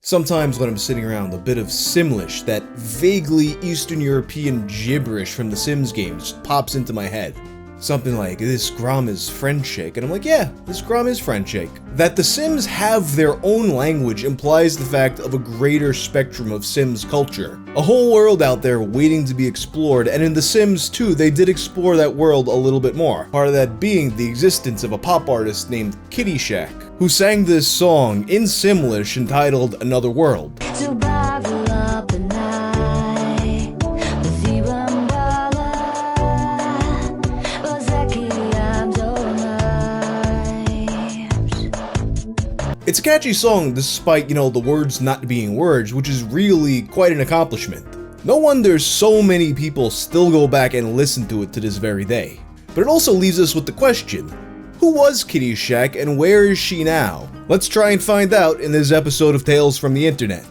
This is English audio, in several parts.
Sometimes when I'm sitting around, a bit of Simlish, that vaguely Eastern European gibberish from the Sims games, pops into my head. Something like, this Grom is Frenchic, and I'm like, yeah, this Grom is Frenchic. That the Sims have their own language implies the fact of a greater spectrum of Sims culture. A whole world out there waiting to be explored, and in The Sims 2, they did explore that world a little bit more. Part of that being the existence of a pop artist named Kitty Shack, who sang this song in Simlish entitled Another World. It's a catchy song despite, the words not being words, which is really quite an accomplishment. No wonder so many people still go back and listen to it to this very day. But it also leaves us with the question, who was Kitty Shack and where is she now? Let's try and find out in this episode of Tales from the Internet.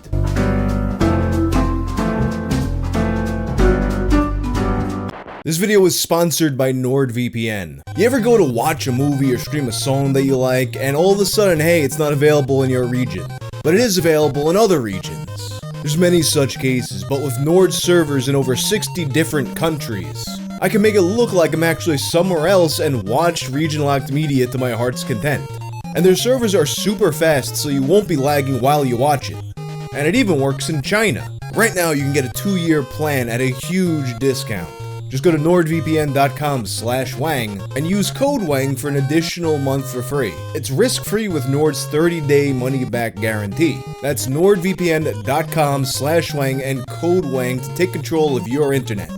This video is sponsored by NordVPN. You ever go to watch a movie or stream a song that you like, and all of a sudden, hey, it's not available in your region, but it is available in other regions? There's many such cases, but with Nord servers in over 60 different countries, I can make it look like I'm actually somewhere else and watch region-locked media to my heart's content. And their servers are super fast, so you won't be lagging while you watch it. And it even works in China. Right now, you can get a 2-year plan at a huge discount. Just go to nordvpn.com/wang and use code WANG for an additional month for free. It's risk-free with Nord's 30-day money-back guarantee. That's nordvpn.com/wang and code WANG to take control of your internet.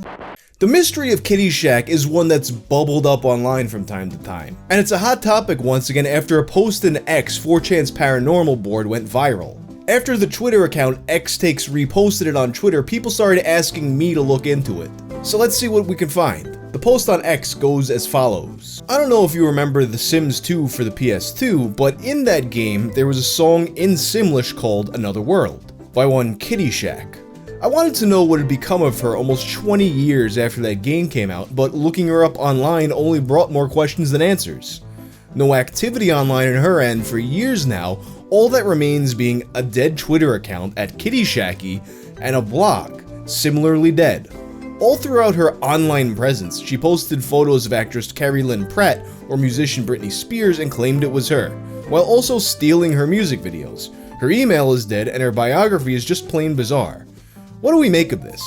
The mystery of Kitty Shack is one that's bubbled up online from time to time. And it's a hot topic once again after a post in X 4chan's paranormal board went viral. After the Twitter account XTakes reposted it on Twitter, people started asking me to look into it. So let's see what we can find. The post on X goes as follows. I don't know if you remember The Sims 2 for the PS2, but in that game, there was a song in Simlish called Another World by one Kitty Shack. I wanted to know what had become of her almost 20 years after that game came out, but looking her up online only brought more questions than answers. No activity online on her end for years now, all that remains being a dead Twitter account at Kitty Shacky and a blog, similarly dead. All throughout her online presence, she posted photos of actress Carrie Lynn Pratt or musician Britney Spears and claimed it was her, while also stealing her music videos. Her email is dead and her biography is just plain bizarre. What do we make of this?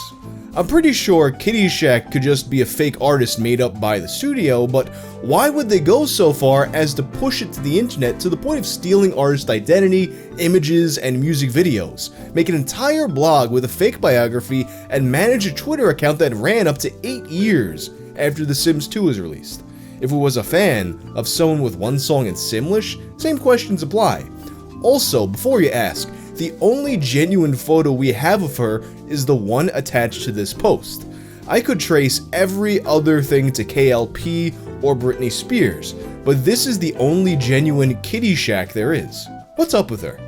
I'm pretty sure Kitty Shack could just be a fake artist made up by the studio, but why would they go so far as to push it to the internet to the point of stealing artist identity, images, and music videos, make an entire blog with a fake biography, and manage a Twitter account that ran up to 8 years after The Sims 2 was released? If it was a fan of someone with one song in Simlish, same questions apply. Also, before you ask, the only genuine photo we have of her is the one attached to this post. I could trace every other thing to KLP or Britney Spears, but this is the only genuine Kitty Shack there is. What's up with her?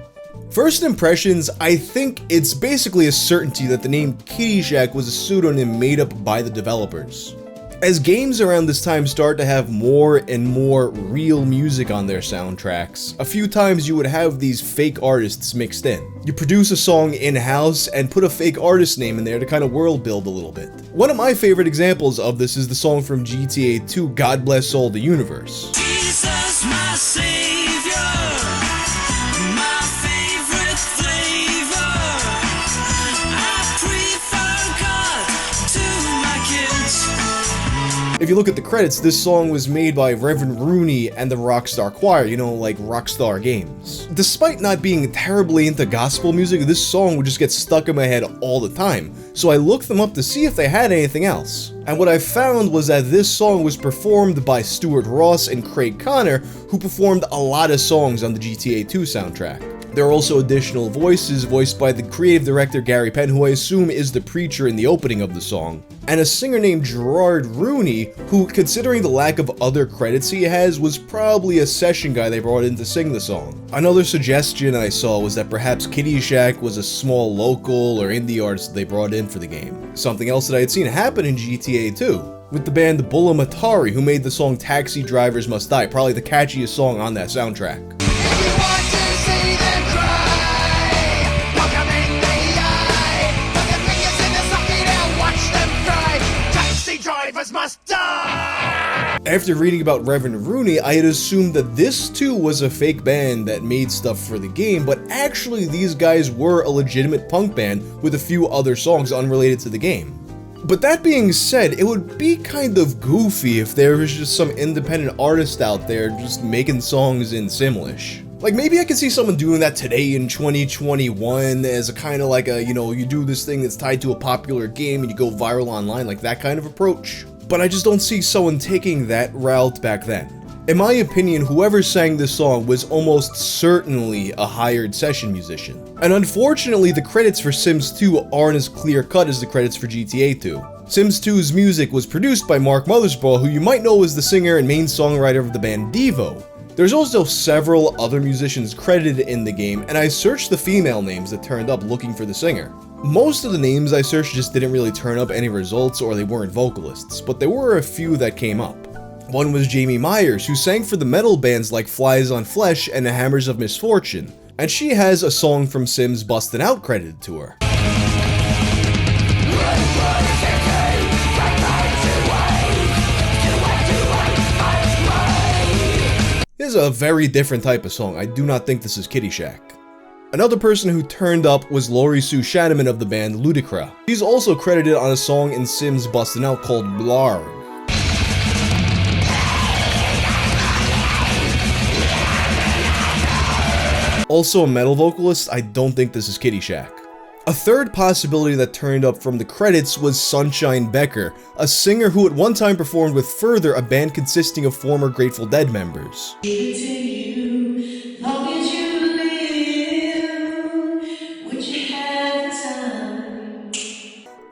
First impressions, I think it's basically a certainty that the name Kitty Shack was a pseudonym made up by the developers. As games around this time start to have more and more real music on their soundtracks, a few times you would have these fake artists mixed in. You produce a song in-house and put a fake artist name in there to kind of world build a little bit. One of my favorite examples of this is the song from GTA 2, God Bless All the Universe. Jesus, my savior, my favorite flavor. I prefer God to my kids. If you look at the credits, this song was made by Reverend Rooney and the Rockstar Choir, like Rockstar Games. Despite not being terribly into gospel music, this song would just get stuck in my head all the time, so I looked them up to see if they had anything else. And what I found was that this song was performed by Stuart Ross and Craig Connor, who performed a lot of songs on the GTA 2 soundtrack. There are also additional voices voiced by the creative director Gary Penn, who I assume is the preacher in the opening of the song, and a singer named Gerard Rooney, who, considering the lack of other credits he has, was probably a session guy they brought in to sing the song. Another suggestion I saw was that perhaps Kitty Shack was a small local or indie artist they brought in for the game. Something else that I had seen happen in GTA 2, with the band Bulamatari, who made the song Taxi Drivers Must Die, probably the catchiest song on that soundtrack. If you want to see them cry, After reading about Reverend Rooney, I had assumed that this too was a fake band that made stuff for the game, but actually these guys were a legitimate punk band with a few other songs unrelated to the game. But that being said, it would be kind of goofy if there was just some independent artist out there just making songs in Simlish. Like, maybe I could see someone doing that today in 2021 as a kind of like a, you do this thing that's tied to a popular game and you go viral online, like that kind of approach. But I just don't see someone taking that route back then. In my opinion, whoever sang this song was almost certainly a hired session musician. And unfortunately, the credits for Sims 2 aren't as clear-cut as the credits for GTA 2. Sims 2's music was produced by Mark Mothersbaugh, who you might know as the singer and main songwriter of the band Devo. There's also several other musicians credited in the game, and I searched the female names that turned up looking for the singer. Most of the names I searched just didn't really turn up any results, or they weren't vocalists, but there were a few that came up. One was Jamie Myers, who sang for the metal bands like Flies on Flesh and the Hammers of Misfortune, and she has a song from Sims Bustin' Out credited to her. This is a very different type of song. I do not think this is Kitty Shack. Another person who turned up was Laurie Sue Shanaman of the band Ludicra. She's also credited on a song in Sims Bustin' Out called Blarg. Also a metal vocalist, I don't think this is Kitty Shack. A third possibility that turned up from the credits was Sunshine Becker, a singer who at one time performed with Further, a band consisting of former Grateful Dead members.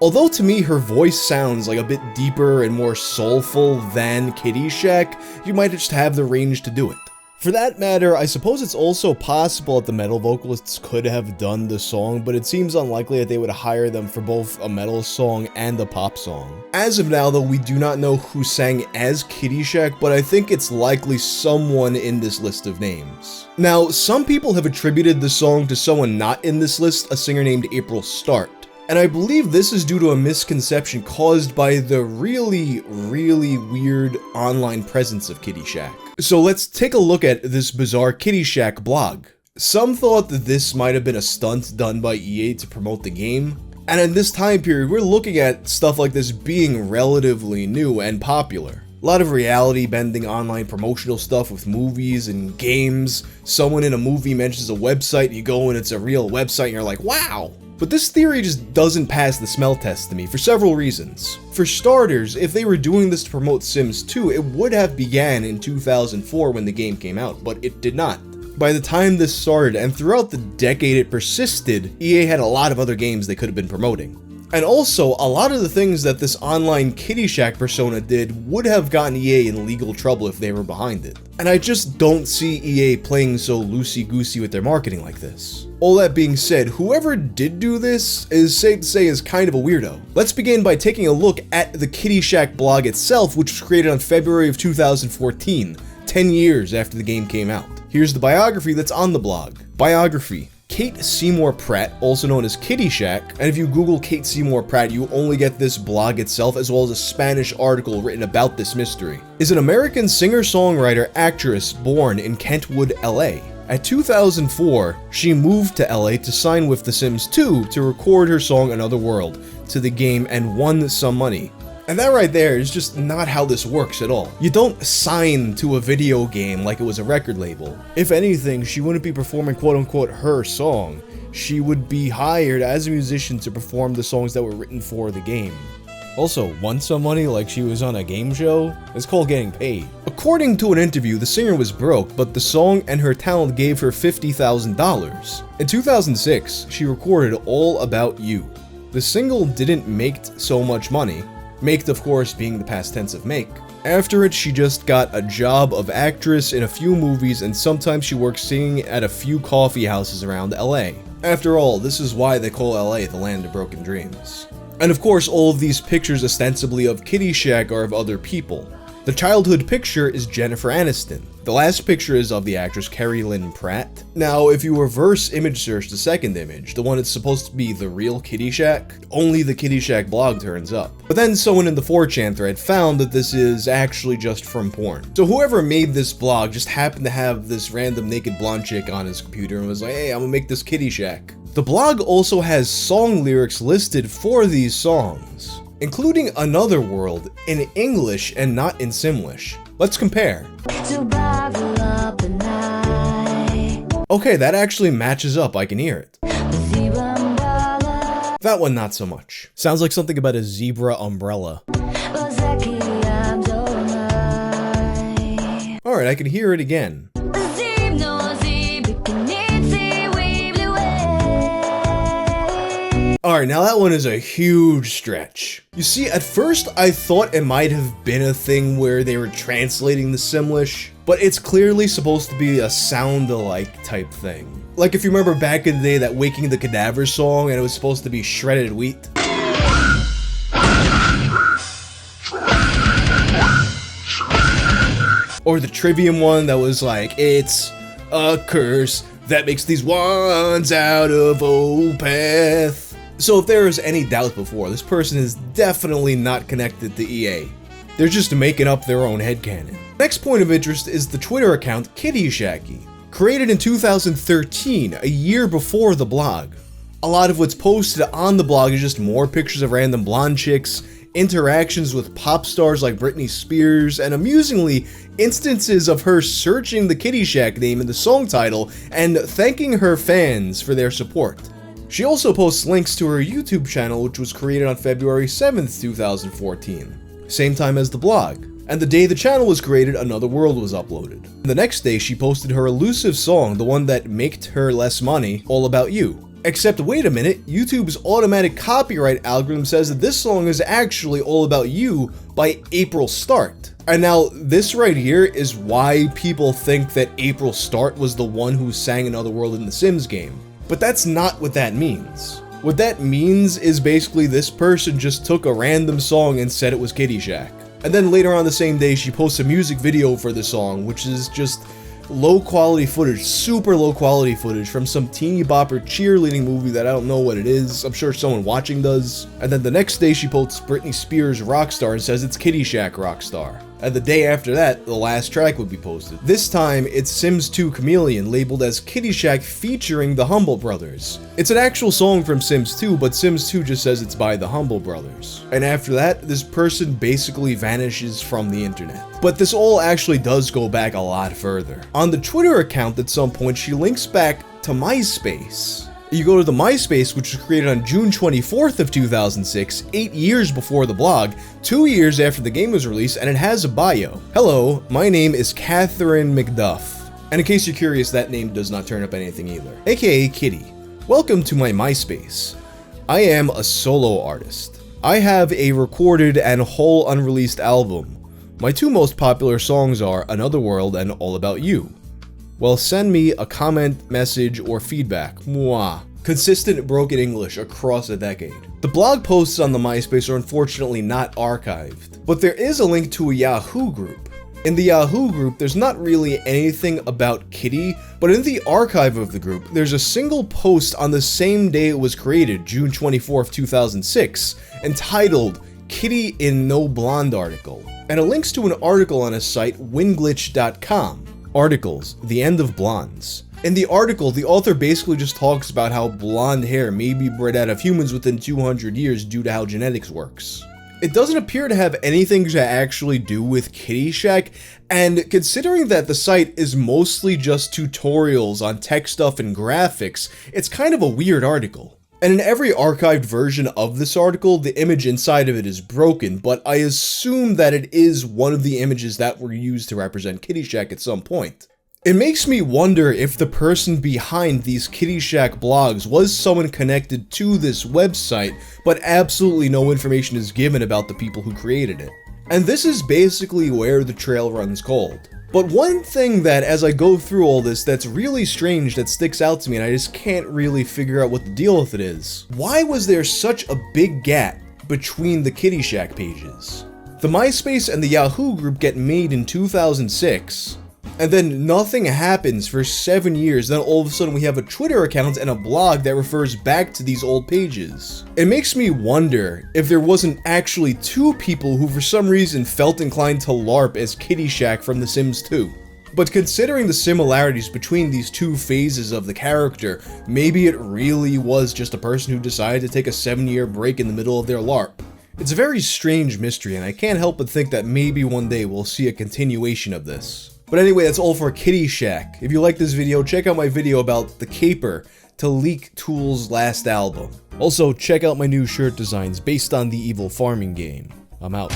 Although to me her voice sounds like a bit deeper and more soulful than Kitty Shack, you might just have the range to do it. For that matter, I suppose it's also possible that the metal vocalists could have done the song, but it seems unlikely that they would hire them for both a metal song and a pop song. As of now though, we do not know who sang as Kitty Shack, but I think it's likely someone in this list of names. Now, some people have attributed the song to someone not in this list, a singer named April Start. And I believe this is due to a misconception caused by the really weird online presence of Kitty Shack. So let's take a look at this bizarre Kitty Shack blog. Some thought that this might have been a stunt done by EA to promote the game. And in this time period, we're looking at stuff like this being relatively new and popular. A lot of reality-bending online promotional stuff with movies and games. Someone in a movie mentions a website, you go and it's a real website and you're like, wow! But this theory just doesn't pass the smell test to me for several reasons. For starters, if they were doing this to promote Sims 2, it would have began in 2004 when the game came out, but it did not. By the time this started, and throughout the decade it persisted, EA had a lot of other games they could have been promoting. And also, a lot of the things that this online Kitty Shack persona did would have gotten EA in legal trouble if they were behind it. And I just don't see EA playing so loosey-goosey with their marketing like this. All that being said, whoever did do this is safe to say is kind of a weirdo. Let's begin by taking a look at the Kitty Shack blog itself, which was created on February of 2014, 10 years after the game came out. Here's the biography that's on the blog. Biography. Kate Seymour Pratt, also known as Kitty Shack, and if you Google Kate Seymour Pratt, you only get this blog itself as well as a Spanish article written about this mystery, is an American singer-songwriter-actress born in Kentwood, LA. At 2004, she moved to LA to sign with The Sims 2 to record her song Another World to the game and won some money. And that right there is just not how this works at all. You don't sign to a video game like it was a record label. If anything, she wouldn't be performing quote-unquote her song. She would be hired as a musician to perform the songs that were written for the game. Also, won some money like she was on a game show? It's called getting paid. According to an interview, the singer was broke, but the song and her talent gave her $50,000. In 2006, she recorded All About You. The single didn't make so much money. Make, of course, being the past tense of make. After it, she just got a job of actress in a few movies, and sometimes she worked singing at a few coffee houses around LA. After all, this is why they call LA the land of broken dreams. And of course, all of these pictures ostensibly of Kitty Shack are of other people. The childhood picture is Jennifer Aniston. The last picture is of the actress Carrie Lynn Pratt. Now, if you reverse image search the second image, the one that's supposed to be the real Kitty Shack, only the Kitty Shack blog turns up. But then someone in the 4chan thread found that this is actually just from porn. So whoever made this blog just happened to have this random naked blonde chick on his computer and was like, hey, I'm gonna make this Kitty Shack. The blog also has song lyrics listed for these songs, including Another World in English and not in Simlish. Let's compare. Okay, that actually matches up, I can hear it. That one not so much. Sounds like something about a zebra umbrella. Alright, I can hear it again. Alright, now that one is a huge stretch. You see, at first I thought it might have been a thing where they were translating the Simlish, but it's clearly supposed to be a sound-alike type thing. Like if you remember back in the day that Waking the Cadaver song and it was supposed to be shredded wheat. Or the Trivium one that was like, it's a curse that makes these wands out of Opeth. So if there was any doubt before, this person is definitely not connected to EA. They're just making up their own headcanon. Next point of interest is the Twitter account Kitty Shacky, created in 2013, a year before the blog. A lot of what's posted on the blog is just more pictures of random blonde chicks, interactions with pop stars like Britney Spears, and amusingly, instances of her searching the Kitty Shack name in the song title and thanking her fans for their support. She also posts links to her YouTube channel, which was created on February 7th, 2014, same time as the blog. And the day the channel was created, Another World was uploaded. The next day, she posted her elusive song, the one that maked her less money, All About You. Except wait a minute, YouTube's automatic copyright algorithm says that this song is actually All About You by April Start. And now, this right here is why people think that April Start was the one who sang Another World in the Sims game. But that's not what that means. What that means is basically this person just took a random song and said it was Kitty Shack. And then later on the same day, she posts a music video for the song, which is just low quality footage, super low quality footage from some teeny bopper cheerleading movie that I don't know what it is. I'm sure someone watching does. And then the next day she posts Britney Spears Rockstar and says it's Kitty Shack Rockstar. And the day after that, the last track would be posted. This time, it's Sims 2 Chameleon, labeled as Kitty Shack featuring the Humble Brothers. It's an actual song from Sims 2, but Sims 2 just says it's by the Humble Brothers. And after that, this person basically vanishes from the internet. But this all actually does go back a lot further. On the Twitter account at some point, she links back to MySpace. You go to the MySpace, which was created on June 24th of 2006, 8 years before the blog, 2 years after the game was released, and it has a bio. Hello, my name is Catherine McDuff. And in case you're curious, that name does not turn up anything either. AKA Kitty. Welcome to my MySpace. I am a solo artist. I have a recorded and whole unreleased album. My two most popular songs are Another World and All About You. Well, send me a comment, message, or feedback. Mwah. Consistent broken English across a decade. The blog posts on the MySpace are unfortunately not archived, but there is a link to a Yahoo group. In the Yahoo group, there's not really anything about Kitty, but in the archive of the group, there's a single post on the same day it was created, June 24th, 2006, entitled Kitty in No Blonde Article, and it links to an article on a site, winglitch.com. Articles, The End of Blondes. In the article, the author basically just talks about how blonde hair may be bred out of humans within 200 years due to how genetics works. It doesn't appear to have anything to actually do with Kitty Shack, and considering that the site is mostly just tutorials on tech stuff and graphics, it's kind of a weird article. And in every archived version of this article, the image inside of it is broken, but I assume that it is one of the images that were used to represent Kitty Shack at some point. It makes me wonder if the person behind these Kitty Shack blogs was someone connected to this website, but absolutely no information is given about the people who created it. And this is basically where the trail runs cold. But one thing that, as I go through all this, that's really strange that sticks out to me and I just can't really figure out what the deal with it is. Why was there such a big gap between the Kitty Shack pages? The MySpace and the Yahoo group get made in 2006. And then nothing happens for 7 years, then all of a sudden we have a Twitter account and a blog that refers back to these old pages. It makes me wonder if there wasn't actually two people who for some reason felt inclined to LARP as Kitty Shack from The Sims 2. But considering the similarities between these two phases of the character, maybe it really was just a person who decided to take a 7-year break in the middle of their LARP. It's a very strange mystery, and I can't help but think that maybe one day we'll see a continuation of this. But anyway, that's all for Kitty Shack. If you like this video, check out my video about the caper to leak Tool's last album. Also, check out my new shirt designs based on the evil farming game. I'm out.